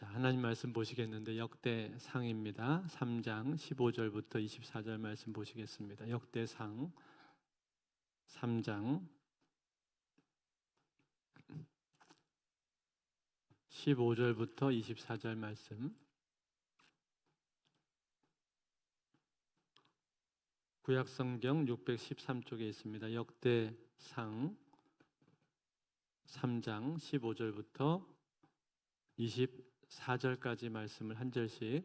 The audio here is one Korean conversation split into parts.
자, 하나님 말씀 보시겠는데 역대상입니다. 3장 15절부터 24절 말씀 보시겠습니다. 역대상 3장 15절부터 24절 말씀. 구약성경 613쪽에 있습니다. 역대상 3장 15절부터 24절까지 말씀을 한 절씩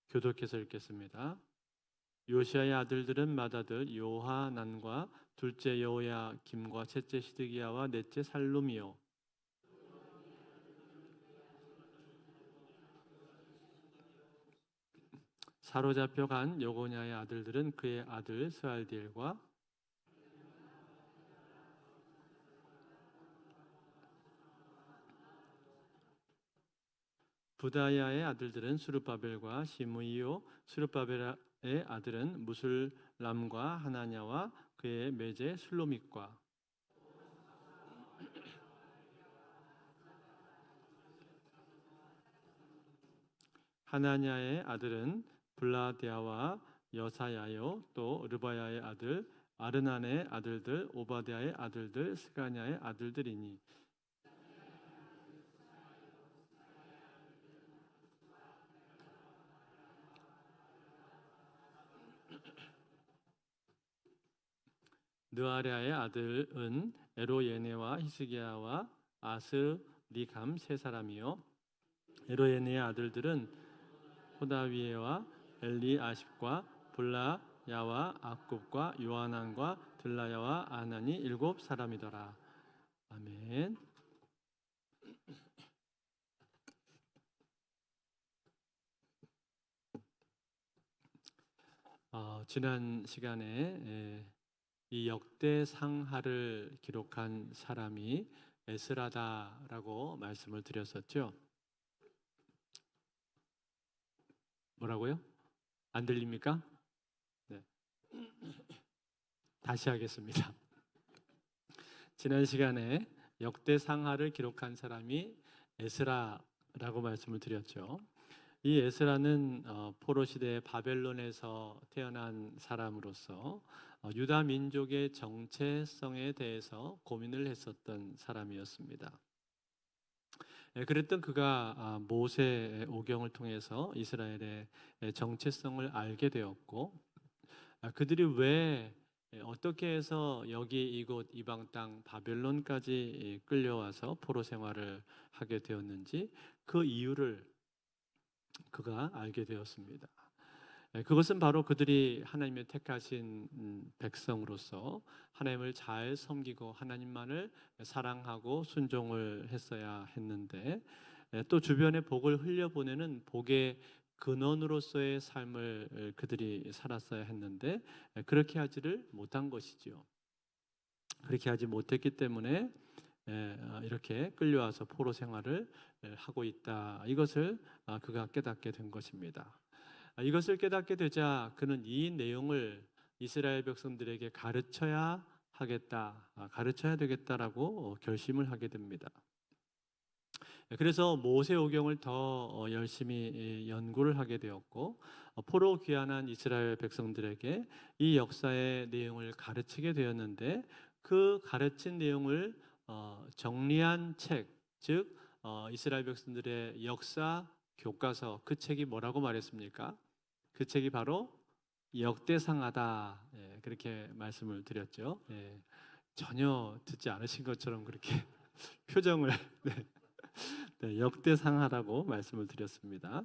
교독해서 읽겠습니다. 요시아의 아들들은 맏아들 요하난과 둘째 여호야김과 셋째 시드기야와 넷째 살룸이요 사로잡혀 간 여고냐의 아들들은 그의 아들 스알디엘과 부다야의 아들들은 수르바벨과 시므이요 수르바벨의 아들은 무술람과 하나냐와 그의 매제 슬로밋과 하나냐의 아들은 블라데아와 여사야요 또 르바야의 아들 아르난의 아들들 오바댜의 아들들 스가냐의 아들들이니 느아랴의 아들은 에로예네와 히스기야와 아스리감 세 사람이요 에로예네의 아들들은 호다위에와 엘리아십과 블라야와 악굽과 요하난과 들라야와 아난이 일곱 사람이더라. 아멘. 지난 시간에 이 역대상하를 기록한 사람이 에스라다라고 말씀을 드렸었죠. 뭐라고요? 안 들립니까? 네. 다시 하겠습니다. 지난 시간에 역대상하를 기록한 사람이 에스라라고 말씀을 드렸죠. 이 에스라는 포로 시대의 바벨론에서 태어난 사람으로서 유다 민족의 정체성에 대해서 고민을 했었던 사람이었습니다. 그랬던 그가 모세의 오경을 통해서 이스라엘의 정체성을 알게 되었고 그들이 왜 어떻게 해서 여기 이곳 이방 땅 바벨론까지 끌려와서 포로 생활을 하게 되었는지 그 이유를 그가 알게 되었습니다. 그것은 바로 그들이 하나님의 택하신 백성으로서 하나님을 잘 섬기고 하나님만을 사랑하고 순종을 했어야 했는데 또 주변에 복을 흘려보내는 복의 근원으로서의 삶을 그들이 살았어야 했는데 그렇게 하지를 못한 것이지요. 그렇게 하지 못했기 때문에 이렇게 끌려와서 포로 생활을 하고 있다. 이것을 그가 깨닫게 된 것입니다. 이것을 깨닫게 되자 그는 이 내용을 이스라엘 백성들에게 가르쳐야 하겠다, 가르쳐야 되겠다라고 결심을 하게 됩니다. 그래서 모세오경을 더 열심히 연구를 하게 되었고 포로 귀환한 이스라엘 백성들에게 이 역사의 내용을 가르치게 되었는데 그 가르친 내용을 정리한 책, 즉 이스라엘 백성들의 역사 교과서, 그 책이 뭐라고 말했습니까? 그 책이 바로 역대상하다, 그렇게 말씀을 드렸죠. 전혀 듣지 않으신 것처럼 그렇게 표정을 역대상하라고 말씀을 드렸습니다.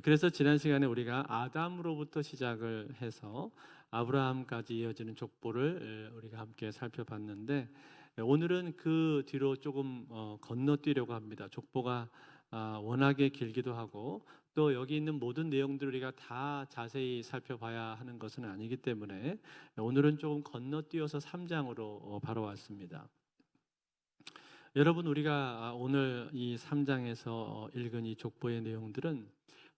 그래서 지난 시간에 우리가 아담으로부터 시작을 해서 아브라함까지 이어지는 족보를 우리가 함께 살펴봤는데 오늘은 그 뒤로 조금 건너뛰려고 합니다. 족보가 워낙에 길기도 하고 또 여기 있는 모든 내용들을 우리가 다 자세히 살펴봐야 하는 것은 아니기 때문에 오늘은 조금 건너뛰어서 3장으로 바로 왔습니다. 여러분, 우리가 오늘 이 3장에서 읽은 이 족보의 내용들은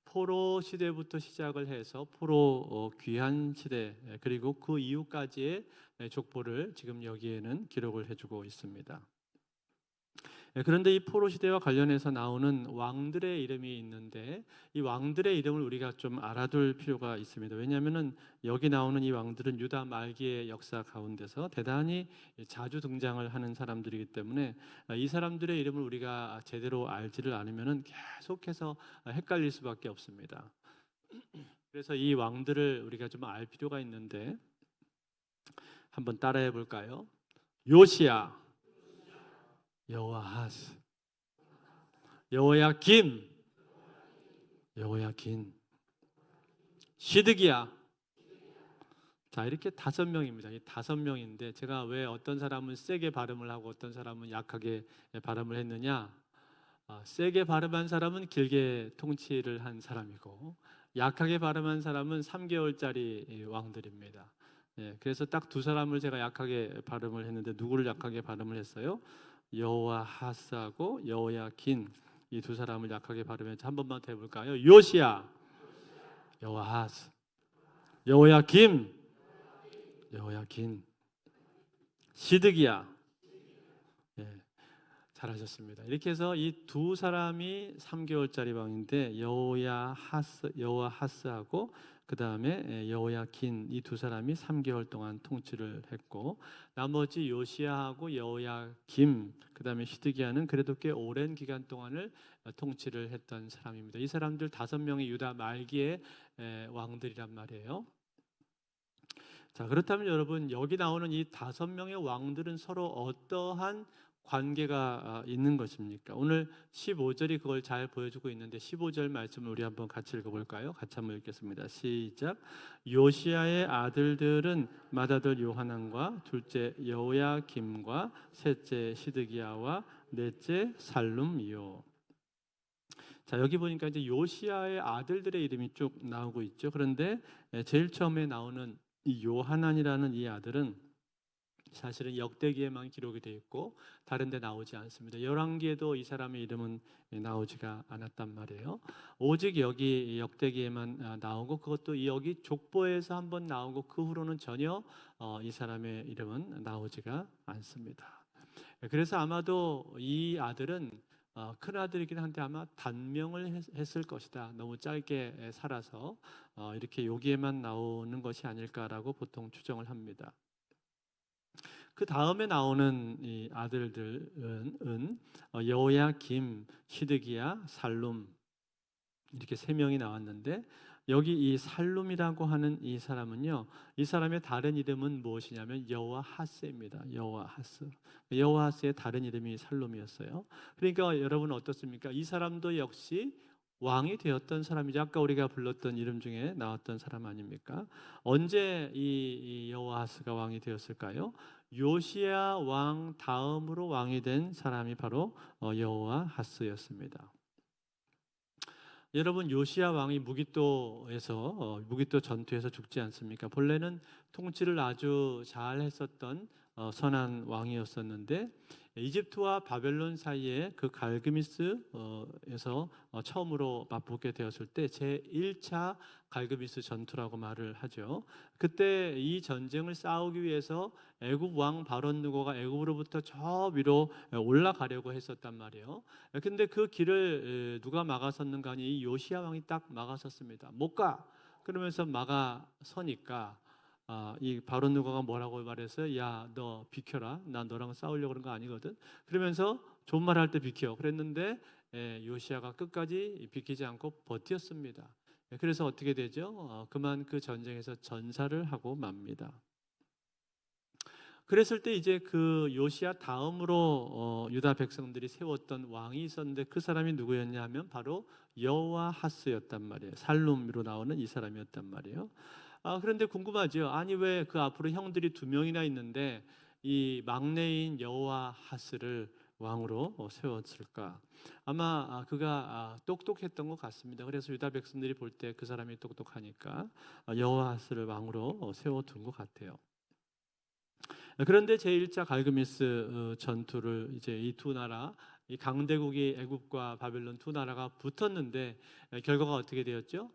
포로 시대부터 시작을 해서 포로 귀환 시대 그리고 그 이후까지의 족보를 지금 여기에는 기록을 해주고 있습니다. 그런데 이 포로 시대와 관련해서 나오는 왕들의 이름이 있는데 이 왕들의 이름을 우리가 좀 알아둘 필요가 있습니다. 왜냐하면은 여기 나오는 이 왕들은 유다 말기의 역사 가운데서 대단히 자주 등장을 하는 사람들이기 때문에 이 사람들의 이름을 우리가 제대로 알지를 않으면은 계속해서 헷갈릴 수밖에 없습니다. 그래서 이 왕들을 우리가 좀 알 필요가 있는데 한번 따라해 볼까요? 요시야, 여호아하스, 여호야김, 여호야긴, 시드기야. 자, 이렇게 5명입니다. 이 5명인데 제가 왜 어떤 사람은 세게 발음을 하고 어떤 사람은 약하게 발음을 했느냐? 세게 발음한 사람은 길게 통치를 한 사람이고 약하게 발음한 사람은 3개월짜리 왕들입니다. 그래서 딱 2사람을 제가 약하게 발음을 했는데 누구를 약하게 발음을 했어요? 여호아하스하고 여호야긴, 이 2사람을 약하게 발음해서 한 번만 더 해볼까요? 요시야, 여호아하스, 여호야김, 여호야긴, 시드기야. 예, 잘하셨습니다. 이렇게 해서 이 2사람이 3개월짜리 왕인데 여호아하스하고 그 다음에 여호야긴, 이 2사람이 3개월 동안 통치를 했고 나머지 요시야하고 여호야김 그 다음에 시드기야는 그래도 꽤 오랜 기간 동안을 통치를 했던 사람입니다. 이 사람들 5명이 유다 말기의 왕들이란 말이에요. 자, 그렇다면 여러분 여기 나오는 이 5명의 왕들은 서로 어떠한 관계가 있는 것입니까? 오늘 15절이 그걸 잘 보여주고 있는데 15절 말씀을 우리 한번 같이 읽어볼까요? 같이 한번 읽겠습니다. 시작. 요시야의 아들들은 맏아들 요하난과 둘째 여호야김과 셋째 시드기야와 넷째 살룸이요. 자, 여기 보니까 이제 요시야의 아들들의 이름이 쭉 나오고 있죠. 그런데 제일 처음에 나오는 이 요하난이라는 이 아들은 사실은 역대기에만 기록이 되어 있고 다른 데 나오지 않습니다. 열왕기에도 이 사람의 이름은 나오지가 않았단 말이에요. 오직 여기 역대기에만 나오고 그것도 여기 족보에서 한번 나오고 그 후로는 전혀 이 사람의 이름은 나오지가 않습니다. 그래서 아마도 이 아들은 큰 아들이긴 한데 아마 단명을 했을 것이다. 너무 짧게 살아서 이렇게 여기에만 나오는 것이 아닐까라고 보통 추정을 합니다. 그 다음에 나오는 이 아들들은 여호야김, 시드기야, 살룸 이렇게 3명이 나왔는데 여기 이 살룸이라고 하는 이 사람은요, 이 사람의 다른 이름은 무엇이냐면 여호아하스입니다. 여호아하스. 여호아하스의 다른 이름이 살룸이었어요. 그러니까 여러분 어떻습니까? 이 사람도 역시 왕이 되었던 사람이죠. 아까 우리가 불렀던 이름 중에 나왔던 사람 아닙니까? 언제 이 여호아하스가 왕이 되었을까요? 요시야 왕 다음으로 왕이 된 사람이 바로 여호아하스였습니다. 여러분 요시야 왕이 무깃도에서 무깃도 전투에서 죽지 않습니까? 본래는 통치를 아주 잘 했었던 선한 왕이었었는데 이집트와 바벨론 사이에 그 갈그미스에서 처음으로 맞붙게 되었을 때 제1차 갈그미스 전투라고 말을 하죠. 그때 이 전쟁을 싸우기 위해서 애굽 왕 바론 느고가 애굽으로부터 저 위로 올라가려고 했었단 말이에요. 근데 그 길을 누가 막아섰는가 하니 이 요시야 왕이 딱 막아섰습니다. 못 가. 그러면서 막아서니까 이 바론 느고가 뭐라고 말해서 야, 너 비켜라. 나 너랑 싸우려고 그런 거 아니거든. 그러면서 존말할 때 비켜. 그랬는데 요시야가 끝까지 비키지 않고 버텼습니다. 그래서 어떻게 되죠? 그만 그 전쟁에서 전사를 하고 맙니다. 그랬을 때 이제 그 요시야 다음으로 유다 백성들이 세웠던 왕이 있었는데 그 사람이 누구였냐 하면 바로 여호아하스였단 말이에요. 살룸으로 나오는 이 사람이었단 말이에요. 그런데 궁금하죠. 아니 왜 그 앞으로 형들이 2명이나 있는데 이 막내인 여호아하스를 왕으로 세웠을까? 아마 그가 똑똑했던 것 같습니다. 그래서 유다 백성들이 볼 때 그 사람이 똑똑하니까 여호아하스를 왕으로 세워둔 것 같아요. 그런데 제1차 갈그미스 전투를 이제 이 2나라, 이 강대국이 애굽과 바벨론 2나라가 붙었는데 결과가 어떻게 되었죠?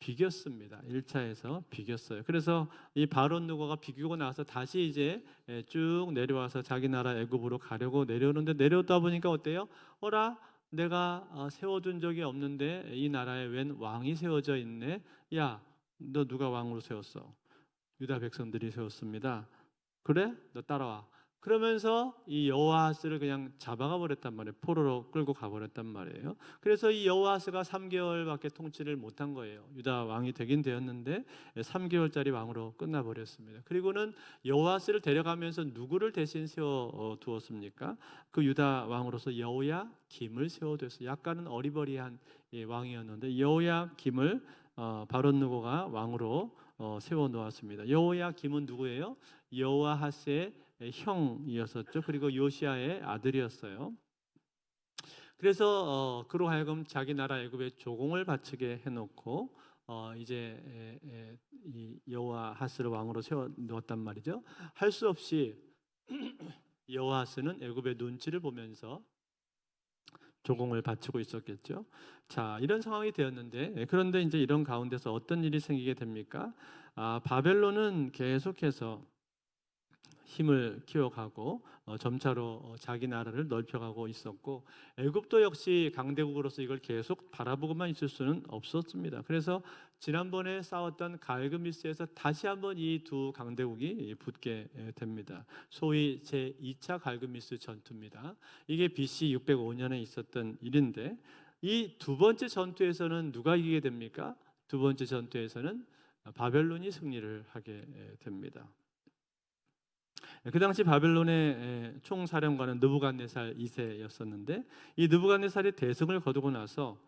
비겼습니다. 1차에서 비겼어요. 그래서 이 바론 누고가 비기고 나서 다시 이제 쭉 내려와서 자기 나라 애굽으로 가려고 내려오는데, 내려오다 보니까 어때요? 어라, 내가 세워둔 적이 없는데 이 나라에 웬 왕이 세워져 있네. 야, 너 누가 왕으로 세웠어? 유다 백성들이 세웠습니다. 그래? 너 따라와. 그러면서 이 여호아하스를 그냥 잡아가 버렸단 말이에요. 포로로 끌고 가버렸단 말이에요. 그래서 이 여호아하스가 3개월밖에 통치를 못한 거예요. 유다 왕이 되긴 되었는데 3개월짜리 왕으로 끝나버렸습니다. 그리고는 여호아하스를 데려가면서 누구를 대신 세워 두었습니까? 그 유다 왕으로서 여호야김을 세워두었어요. 약간은 어리버리한 왕이었는데 여호야김을 바론 느고가 왕으로 세워 놓았습니다. 여호야김은 누구예요? 여호아하스의 형이었었죠. 그리고 요시아의 아들이었어요. 그래서 그로 하여금 자기 나라 애굽에 조공을 바치게 해놓고 이제 이 여호아하스를 왕으로 세워 놓았단 말이죠. 할 수 없이 여호아하스는 애굽의 눈치를 보면서 조공을 바치고 있었겠죠. 자, 이런 상황이 되었는데, 그런데 이제 이런 가운데서 어떤 일이 생기게 됩니까? 바벨론은 계속해서 힘을 키워가고 점차로 자기 나라를 넓혀가고 있었고, 애굽도 역시 강대국으로서 이걸 계속 바라보고만 있을 수는 없었습니다. 그래서 지난번에 싸웠던 갈그미스에서 다시 한번 이 두 강대국이 붙게 됩니다. 소위 제2차 갈그미스 전투입니다. 이게 BC 605년에 있었던 일인데, 이 두 번째 전투에서는 누가 이기게 됩니까? 두 번째 전투에서는 바벨론이 승리를 하게 됩니다. 그 당시 바벨론의 총사령관은 느부갓네살 2세였었는데, 이 느부갓네살이 대승을 거두고 나서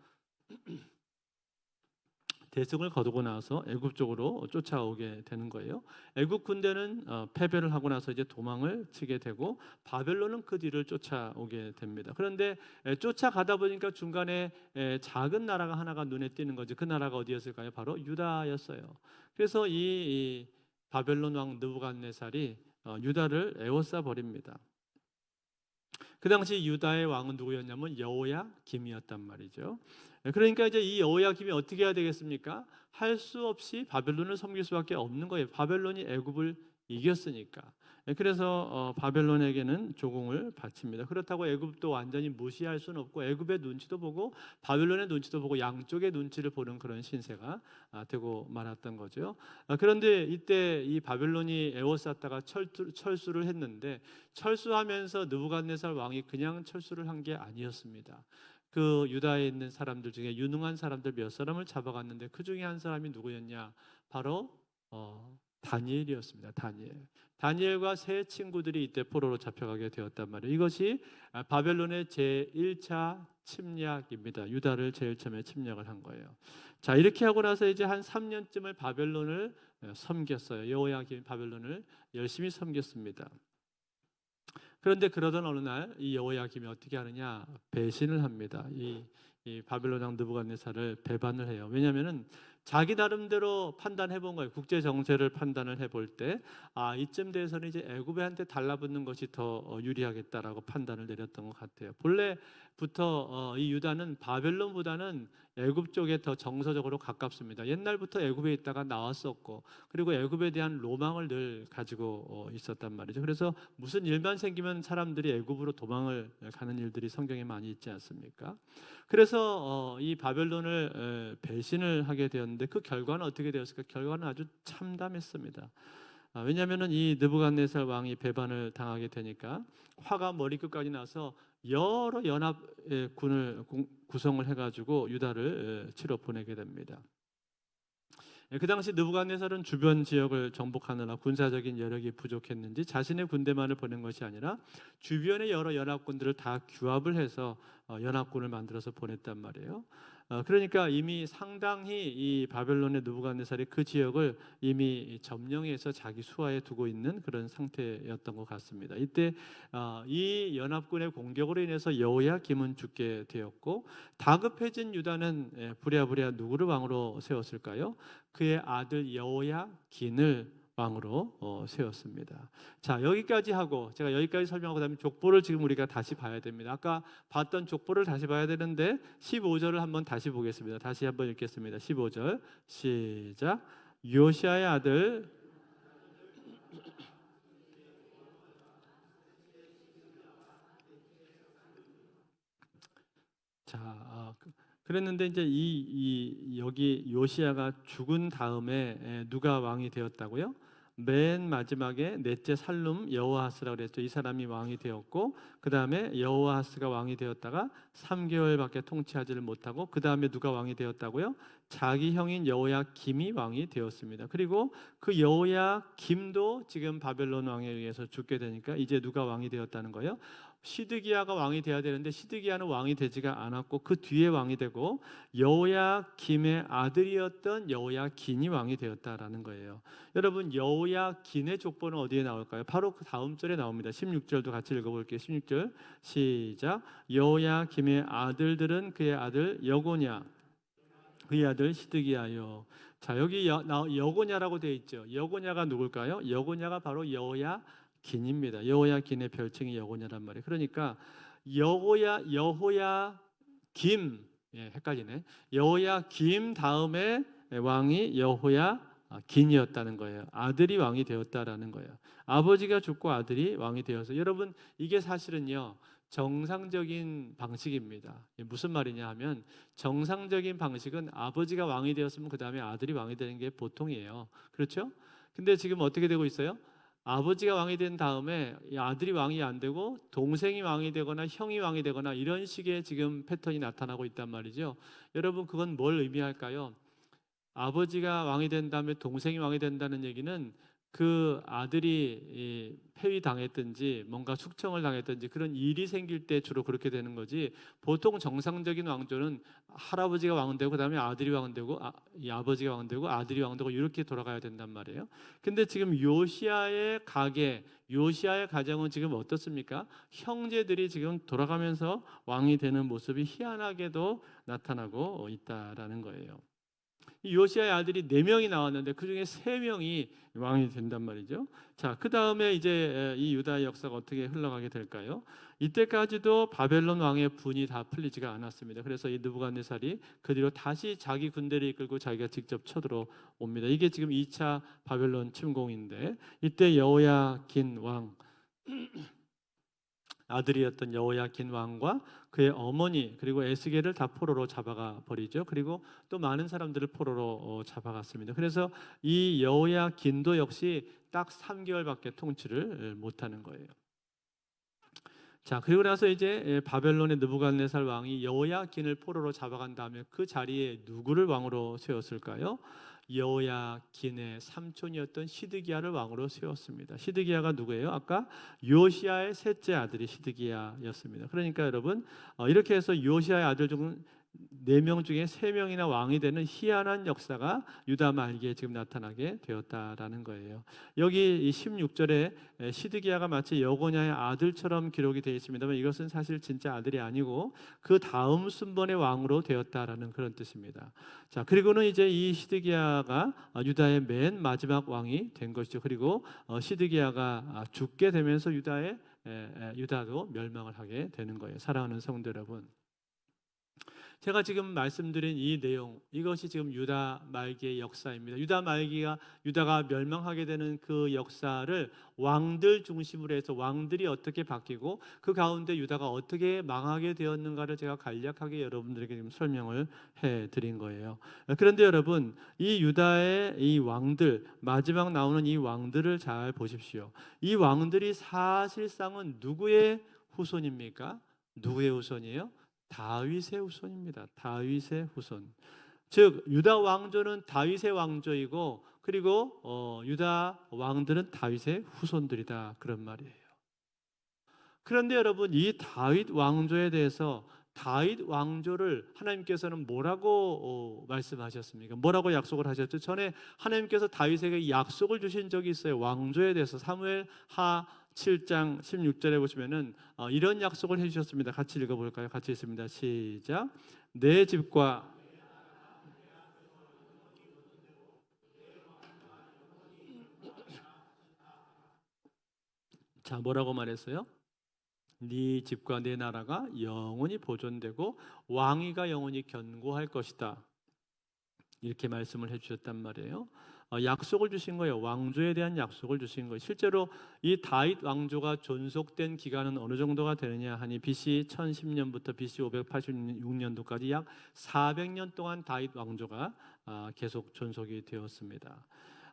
애굽 쪽으로 쫓아오게 되는 거예요. 애굽 군대는 패배를 하고 나서 이제 도망을 치게 되고, 바벨론은 그 뒤를 쫓아오게 됩니다. 그런데 쫓아가다 보니까 중간에 작은 나라가 하나가 눈에 띄는 거죠. 그 나라가 어디였을까요? 바로 유다였어요. 그래서 이 바벨론 왕 느부갓네살이 유다를 에워싸 버립니다. 그 당시 유다의 왕은 누구였냐면 여호야김이었단 말이죠. 그러니까 이제 이 여호야김이 어떻게 해야 되겠습니까? 할 수 없이 바벨론을 섬길 수밖에 없는 거예요. 바벨론이 애굽을 이겼으니까. 그래서 바벨론에게는 조공을 바칩니다. 그렇다고 애굽도 완전히 무시할 수는 없고, 애굽의 눈치도 보고 바벨론의 눈치도 보고 양쪽의 눈치를 보는 그런 신세가 되고 말았던 거죠. 그런데 이때 이 바벨론이 에워쌌다가 철수를 했는데, 철수하면서 느부갓네살 왕이 그냥 철수를 한 게 아니었습니다. 그 유다에 있는 사람들 중에 유능한 사람들 몇 사람을 잡아갔는데, 그 중에 한 사람이 누구였냐? 바로 다니엘이었습니다. 다니엘과 세 친구들이 이때 포로로 잡혀가게 되었단 말이에요. 이것이 바벨론의 제1차 침략입니다. 유다를 제일 처음에 침략을 한 거예요. 자, 이렇게 하고 나서 이제 한 3년쯤을 바벨론을 섬겼어요. 여호야김 바벨론을 열심히 섬겼습니다. 그런데 그러던 어느 날 이 여호야김이 어떻게 하느냐? 배신을 합니다. 이 바벨론 왕 느부갓네살을 배반을 해요. 왜냐하면은 자기 나름대로 판단해 본 거예요. 국제 정세를 판단을 해볼 때, 이쯤 돼서는 이제 애굽한테 달라붙는 것이 더 유리하겠다라고 판단을 내렸던 것 같아요. 본래부터 이 유다는 바벨론보다는 애굽 쪽에 더 정서적으로 가깝습니다. 옛날부터 애굽에 있다가 나왔었고, 그리고 애굽에 대한 로망을 늘 가지고 있었단 말이죠. 그래서 무슨 일만 생기면 사람들이 애굽으로 도망을 가는 일들이 성경에 많이 있지 않습니까? 그래서 이 바벨론을 배신을 하게 되었는데, 그 결과는 어떻게 되었을까? 결과는 아주 참담했습니다. 왜냐하면 이 느부갓네살 왕이 배반을 당하게 되니까 화가 머리끝까지 나서 여러 연합군을 구성을 해가지고 유다를 치러 보내게 됩니다. 그 당시 느부갓네살은 주변 지역을 정복하느라 군사적인 여력이 부족했는지 자신의 군대만을 보낸 것이 아니라 주변의 여러 연합군들을 다 규합을 해서 연합군을 만들어서 보냈단 말이에요. 그러니까 이미 상당히 이 바벨론의 느부갓네살이 그 지역을 이미 점령해서 자기 수하에 두고 있는 그런 상태였던 것 같습니다. 이때 이 연합군의 공격으로 인해서 여호야김은 죽게 되었고, 다급해진 유다는 부랴부랴 누구를 왕으로 세웠을까요? 그의 아들 여호야긴을 왕으로 세웠습니다. 자, 여기까지 하고 제가 여기까지 설명하고 그다음에 족보를 지금 우리가 다시 봐야 됩니다. 아까 봤던 족보를 다시 봐야 되는데 15절을 한번 다시 보겠습니다. 다시 한번 읽겠습니다. 15절 시작. 요시아의 아들 자, 그랬는데 이제 여기 요시아가 죽은 다음에 누가 왕이 되었다고요? 맨 마지막에 넷째 살룸 여호아스라고 그랬죠. 이 사람이 왕이 되었고 그 다음에 여호아스가 왕이 되었다가 3개월밖에 통치하지를 못하고 그 다음에 누가 왕이 되었다고요? 자기 형인 여호야김이 왕이 되었습니다. 그리고 그 여호야김도 지금 바벨론 왕에 의해서 죽게 되니까 이제 누가 왕이 되었다는 거예요? 시드기야가 왕이 되어야 되는데 시드기야는 왕이 되지가 않았고 그 뒤에 왕이 되고 여호야김의 아들이었던 여호야긴이 왕이 되었다라는 거예요. 여러분 여호야긴의 족보는 어디에 나올까요? 바로 그 다음 절에 나옵니다. 16절도 같이 읽어볼게요. 16절 시작. 여호야김의 아들들은 그의 아들 여고냐 그의 아들 시드기야요. 자, 여기 여고냐라고 되어 있죠. 여고냐가 누굴까요? 여고냐가 바로 여호야긴입니다. 여호야긴의 별칭이 여고냐란 말이에요. 그러니까 여호야김 헷갈리네. 여호야김 다음에 왕이 여호야긴이었다는 거예요. 아들이 왕이 되었다라는 거예요. 아버지가 죽고 아들이 왕이 되어서 여러분 이게 사실은요. 정상적인 방식입니다. 무슨 말이냐 하면 정상적인 방식은 아버지가 왕이 되었으면 그 다음에 아들이 왕이 되는 게 보통이에요. 그렇죠? 근데 지금 어떻게 되고 있어요? 아버지가 왕이 된 다음에 아들이 왕이 안 되고 동생이 왕이 되거나 형이 왕이 되거나 이런 식의 지금 패턴이 나타나고 있단 말이죠. 여러분 그건 뭘 의미할까요? 아버지가 왕이 된 다음에 동생이 왕이 된다는 얘기는 그 아들이 폐위당했든지 뭔가 숙청을 당했든지 그런 일이 생길 때 주로 그렇게 되는 거지. 보통 정상적인 왕조는 할아버지가 왕은 되고 그다음에 아들이 왕은 되고 이 아버지가 왕은 되고 아들이 왕은 되고 이렇게 돌아가야 된단 말이에요. 근데 지금 요시아의 가게, 요시아의 가정은 지금 어떻습니까? 형제들이 지금 돌아가면서 왕이 되는 모습이 희한하게도 나타나고 있다라는 거예요. 요시아의 아들이 4명이 나왔는데 그 중에 3명이 왕이 된단 말이죠. 자, 그 다음에 이제 이 유다의 역사가 어떻게 흘러가게 될까요? 이때까지도 바벨론 왕의 분이 다 풀리지가 않았습니다. 그래서 이 느부갓네살이 그 뒤로 다시 자기 군대를 이끌고 자기가 직접 쳐들어옵니다. 이게 지금 2차 바벨론 침공인데 이때 여호야긴 왕 아들이었던 여호야긴 왕과 그의 어머니 그리고 에스겔을 다 포로로 잡아가 버리죠. 그리고 또 많은 사람들을 포로로 잡아갔습니다. 그래서 이 여호야긴도 역시 딱 3개월밖에 통치를 못하는 거예요. 자, 그리고 나서 이제 바벨론의 느부갓네살 왕이 여호야긴을 포로로 잡아간 다음에 그 자리에 누구를 왕으로 세웠을까요? 여호야긴의 삼촌이었던 시드기야를 왕으로 세웠습니다. 시드기야가 누구예요? 아까 요시아의 셋째 아들이 시드기야였습니다. 그러니까 여러분 이렇게 해서 요시아의 아들 중 4명 중에 3명이나 왕이 되는 희한한 역사가 유다 말기에 지금 나타나게 되었다라는 거예요. 여기 16절에 시드기야가 마치 여고냐의 아들처럼 기록이 되어 있습니다만 이것은 사실 진짜 아들이 아니고 그 다음 순번의 왕으로 되었다라는 그런 뜻입니다. 자, 그리고는 이제 이 시드기야가 유다의 맨 마지막 왕이 된 것이죠. 그리고 시드기야가 죽게 되면서 유다도 멸망을 하게 되는 거예요. 사랑하는 성도 여러분, 제가 지금 말씀드린 이 내용, 이것이 지금 유다 말기의 역사입니다. 유다가 멸망하게 되는 그 역사를 왕들 중심으로 해서 왕들이 어떻게 바뀌고 그 가운데 유다가 어떻게 망하게 되었는가를 제가 간략하게 여러분들에게 지금 설명을 해드린 거예요. 그런데 여러분, 이 유다의 이 왕들, 마지막 나오는 이 왕들을 잘 보십시오. 이 왕들이 사실상은 누구의 후손입니까? 누구의 후손이에요? 다윗의 후손입니다. 다윗의 후손. 즉 유다 왕조는 다윗의 왕조이고 그리고 유다 왕들은 다윗의 후손들이다 그런 말이에요. 그런데 여러분 이 다윗 왕조에 대해서 다윗 왕조를 하나님께서는 뭐라고 말씀하셨습니까? 뭐라고 약속을 하셨죠? 전에 하나님께서 다윗에게 약속을 주신 적이 있어요. 왕조에 대해서 사무엘하 7장 16절에 보시면은 이런 약속을 해주셨습니다. 같이 읽어볼까요? 같이 읽습니다. 시작. 내 집과 자, 뭐라고 말했어요? 네 집과 네 나라가 영원히 보존되고 왕위가 영원히 견고할 것이다. 이렇게 말씀을 해주셨단 말이에요. 약속을 주신 거예요. 왕조에 대한 약속을 주신 거예요. 실제로 이 다윗 왕조가 존속된 기간은 어느 정도가 되느냐 하니 BC 1010년부터 BC 586년도까지 약 400년 동안 다윗 왕조가 계속 존속이 되었습니다.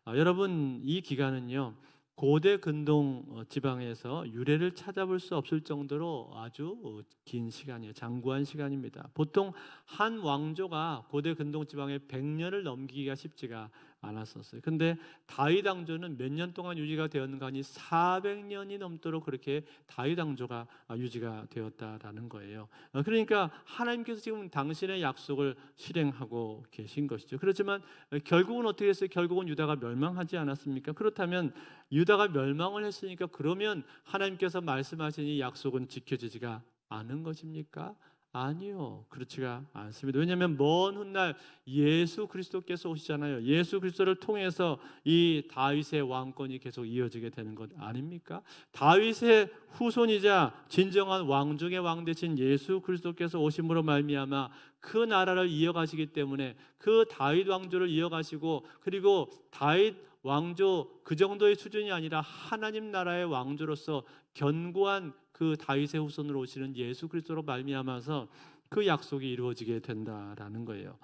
여러분, 이 기간은요, 고대 근동 지방에서 유래를 찾아볼 수 없을 정도로 아주 긴 시간이에요. 장구한 시간입니다. 보통 한 왕조가 고대 근동 지방에 100년을 넘기기가 쉽지가 않았었어요. 근데 다윗 왕조는 몇 년 동안 유지가 되었는가 하니 400년이 넘도록 그렇게 다윗 왕조가 유지가 되었다라는 거예요. 그러니까 하나님께서 지금 당신의 약속을 실행하고 계신 것이죠. 그렇지만 결국은 어떻게 했어요? 결국은 유다가 멸망하지 않았습니까? 그렇다면 유다가 멸망을 했으니까 그러면 하나님께서 말씀하신 이 약속은 지켜지지가 않은 것입니까? 아니요, 그렇지가 않습니다. 왜냐하면 먼 훗날 예수 그리스도께서 오시잖아요. 예수 그리스도를 통해서 이 다윗의 왕권이 계속 이어지게 되는 것 아닙니까? 다윗의 후손이자 진정한 왕 중의 왕 되신 예수 그리스도께서 오심으로 말미암아 그 나라를 이어가시기 때문에 그 다윗 왕조를 이어가시고, 그리고 다윗 왕조 그 정도의 수준이 아니라 하나님 나라의 왕조로서 견고한 그 다윗의 후손으로 오시는 예수 그리스도로 말미암아서 그 약속이 이루어지게 된다라는 거예요.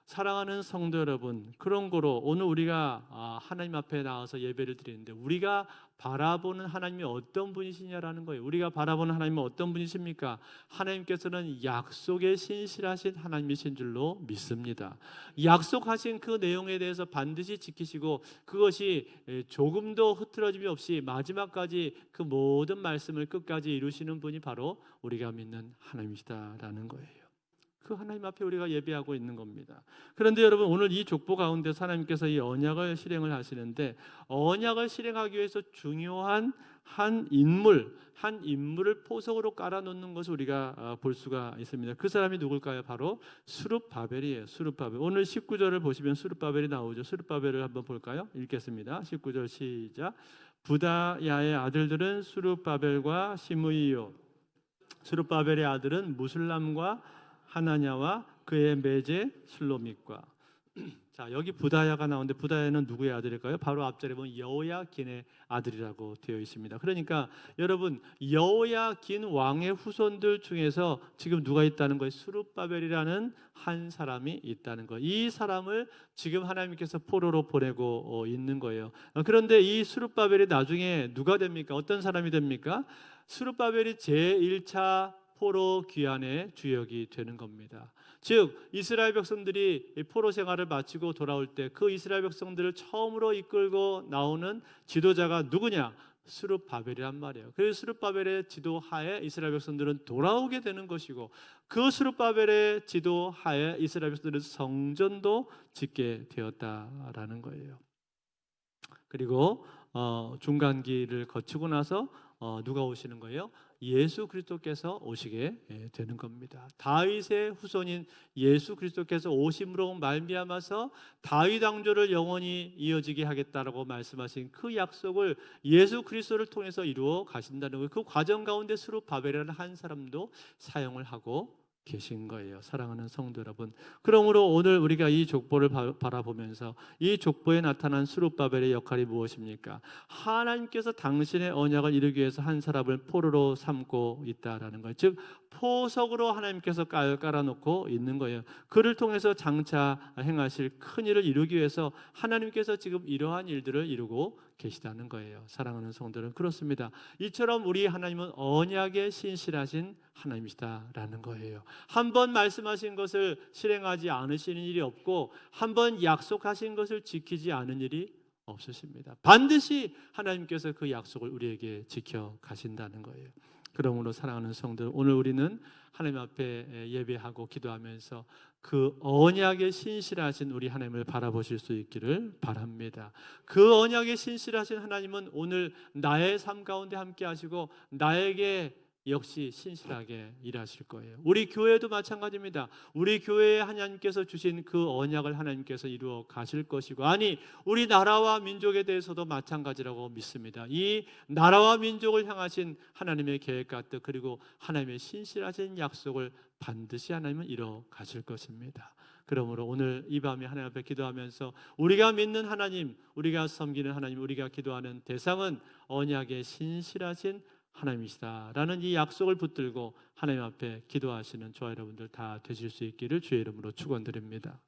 사랑하는 성도 여러분, 그런 거로 오늘 우리가 하나님 앞에 나와서 예배를 드리는데 우리가 바라보는 하나님이 어떤 분이시냐라는 거예요. 우리가 바라보는 하나님은 어떤 분이십니까? 하나님께서는 약속에 신실하신 하나님이신 줄로 믿습니다. 약속하신 그 내용에 대해서 반드시 지키시고 그것이 조금도 흐트러짐이 없이 마지막까지 그 모든 말씀을 끝까지 이루시는 분이 바로 우리가 믿는 하나님이시다라는 거예요. 그 하나님 앞에 우리가 예배하고 있는 겁니다. 그런데 여러분, 오늘 이 족보 가운데 하나님께서 이 언약을 실행을 하시는데, 언약을 실행하기 위해서 중요한 한 인물을 포석으로 깔아놓는 것을 우리가 볼 수가 있습니다. 그 사람이 누굴까요? 바로 스룹바벨이에요. 스룹바벨. 오늘 19절을 보시면 스룹바벨이 나오죠. 스룹바벨을 한번 볼까요? 읽겠습니다. 19절 시작. 부다야의 아들들은 스룹바벨과 시므이요. 스룹바벨의 아들은 무슬람과 하나냐와 그의 매제 슬로밋과. 자, 여기 부다야가 나오는데 부다야는 누구의 아들일까요? 바로 앞절에 보면 여호야긴의 아들이라고 되어 있습니다. 그러니까 여러분, 여호야긴 왕의 후손들 중에서 지금 누가 있다는 거예요? 스룹바벨이라는 한 사람이 있다는 거예요. 이 사람을 지금 하나님께서 포로로 보내고 있는 거예요. 그런데 이 스룹바벨이 나중에 누가 됩니까? 어떤 사람이 됩니까? 스룹바벨이 제1차 포로 귀환의 주역이 되는 겁니다. 즉 이스라엘 백성들이 포로 생활을 마치고 돌아올 때 그 이스라엘 백성들을 처음으로 이끌고 나오는 지도자가 누구냐? 스룹바벨이란 말이에요. 그래서 스룹바벨의 지도하에 이스라엘 백성들은 돌아오게 되는 것이고, 그 스룹바벨의 지도하에 이스라엘 백성들은 성전도 짓게 되었다라는 거예요. 그리고 중간기를 거치고 나서 누가 오시는 거예요? 예수 그리스도께서 오시게 되는 겁니다. 다윗의 후손인 예수 그리스도께서 오심으로 말미암아서 다윗 왕조를 영원히 이어지게 하겠다라고 말씀하신 그 약속을 예수 그리스도를 통해서 이루어 가신다는 거예요. 그 과정 가운데 스룹바벨이라는 한 사람도 사용을 하고 계신 거예요. 사랑하는 성도 여러분, 그러므로 오늘 우리가 이 족보를 바라보면서 이 족보에 나타난 스룹바벨의 역할이 무엇입니까? 하나님께서 당신의 언약을 이루기 위해서 한 사람을 포로로 삼고 있다라는 거예요. 즉 포석으로 하나님께서 깔아놓고 있는 거예요. 그를 통해서 장차 행하실 큰 일을 이루기 위해서 하나님께서 지금 이러한 일들을 이루고 계시다는 거예요. 사랑하는 성도들은 그렇습니다. 이처럼 우리 하나님은 언약에 신실하신 하나님이시다라는 거예요. 한 번 말씀하신 것을 실행하지 않으시는 일이 없고, 한 번 약속하신 것을 지키지 않은 일이 없으십니다. 반드시 하나님께서 그 약속을 우리에게 지켜 가신다는 거예요. 그러므로 사랑하는 성도, 오늘 우리는 하나님 앞에 예배하고 기도하면서 그 언약에 신실하신 우리 하나님을 바라보실 수 있기를 바랍니다. 그 언약에 신실하신 하나님은 오늘 나의 삶 가운데 함께 하시고 나에게 역시 신실하게 일하실 거예요. 우리 교회도 마찬가지입니다. 우리 교회에 하나님께서 주신 그 언약을 하나님께서 이루어 가실 것이고, 아니 우리 나라와 민족에 대해서도 마찬가지라고 믿습니다. 이 나라와 민족을 향하신 하나님의 계획과 뜻, 그리고 하나님의 신실하신 약속을 반드시 하나님은 이루어 가실 것입니다. 그러므로 오늘 이 밤에 하나님 앞에 기도하면서 우리가 믿는 하나님, 우리가 섬기는 하나님, 우리가 기도하는 대상은 언약의 신실하신 하나님이시다라는 이 약속을 붙들고 하나님 앞에 기도하시는 저와 여러분들 다 되실 수 있기를 주의 이름으로 축원드립니다.